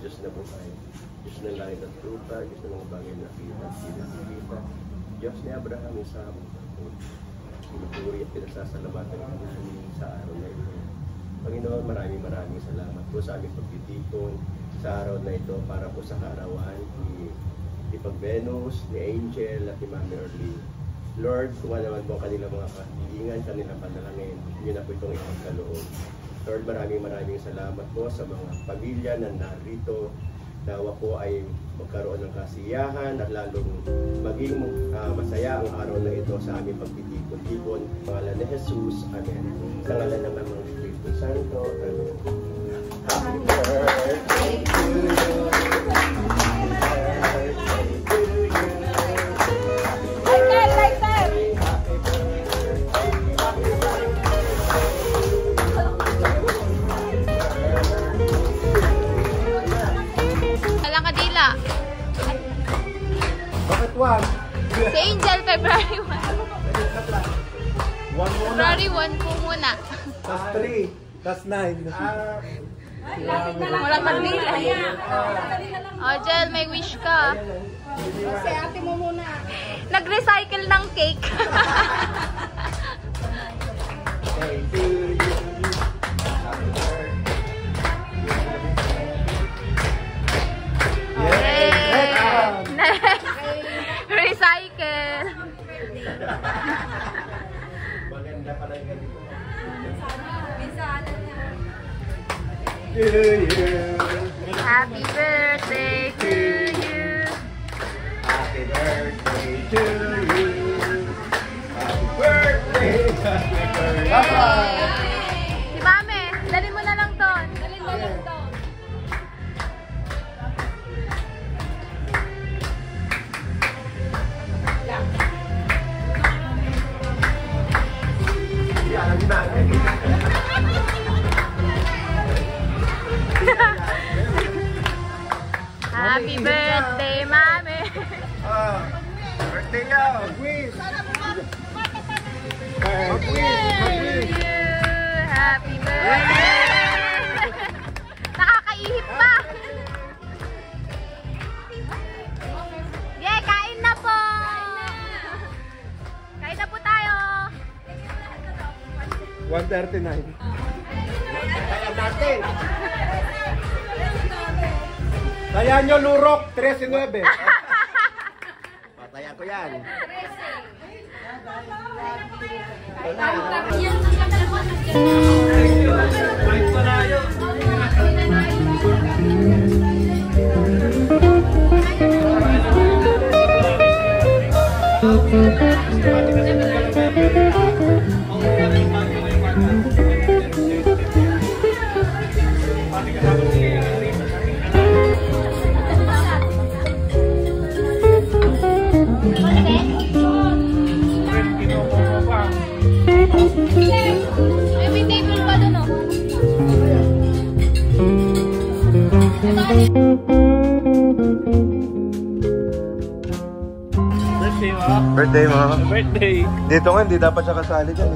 Diyos na buhay, Diyos na langit at lupa, Diyos na mga bagay na kita, Diyos ni Abraham, Isaac, pinupuri at pinasasalamatan namin sa araw na ito. Panginoon, maraming salamat po sa aming pagtitipon sa araw na ito para po sa kaarawan ni Pag-Venus, ni Angel at ni Mami Orly. Lord, kung ano naman po kanilang mga kahilingan, kanilang panalangin, yun na po itong ipagkaloob. Lord, maraming salamat po sa mga pamilya na narito. Nawa po ay magkaroon ng kasiyahan at lalong maging masaya ang araw na ito sa aming pagtitipon-tipon. Pangalan ni Jesus, Amen. Sa ngalan ng amang Espiritu Santo, Amen. Happy birthday to you. Si Angel, February 1. February 1 po muna. Tas 3, tas 9. Walang Manila. Angel, may wish ka. Si ate mo muna. Nag-recycle ng cake. Recycle. Maganda pala yung ganito. Happy birthday to you. Happy birthday to you. Happy birthday. Bye-bye. Si Mami, dalhin mo na lang doon. Dalhin mo lang doon. Happy birthday, Mami! Birthday niya! Mag-wish! Happy birthday! Nakakaihip pa! Yeah, kain na po! Kain na po tayo! 139. Kaya natin! Kaya nyo lurok, 13-9. Patayan ko yan. May table pa doon, oh. Birthday mo? Birthday mo? Birthday. Dito nga, hindi dapat siya kasali dyan.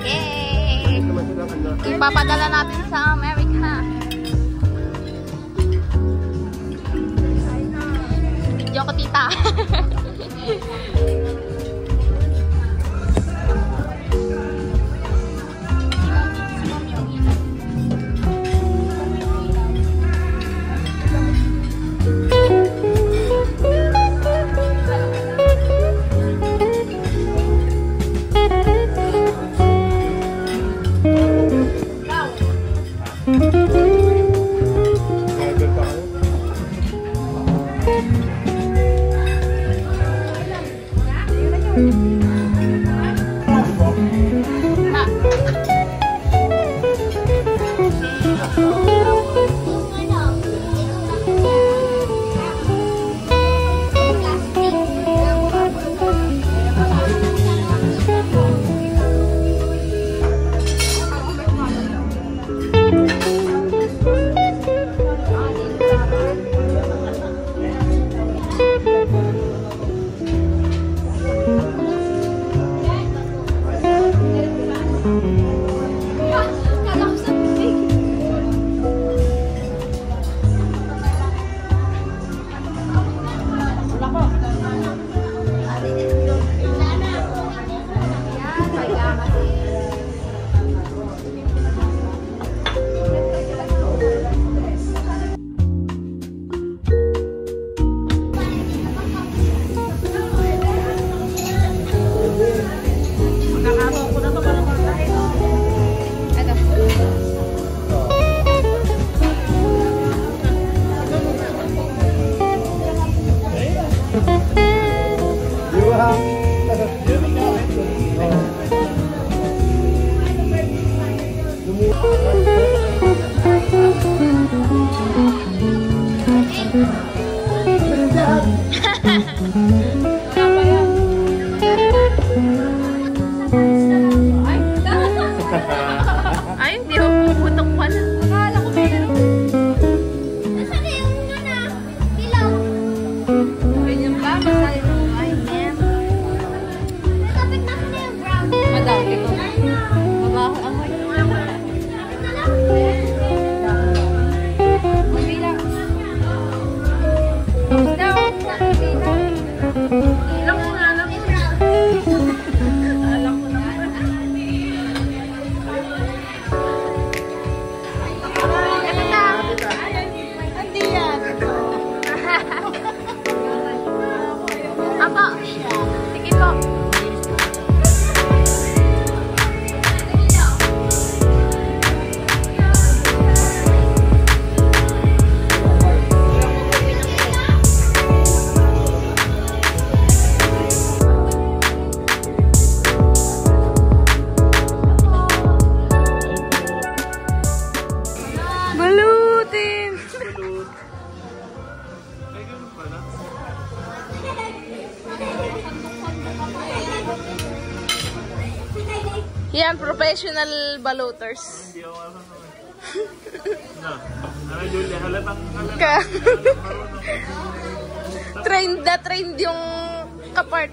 Yay! Ipapadala natin sa America. Joko tita. balloon. Ay, ganun pala. Yan, professional baloters. Hindi ako marunong. Na, Julia, halatang Ka. marunong. Trained na trained yung kapart.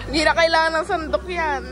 Hindi na kailangan ng sandok yan.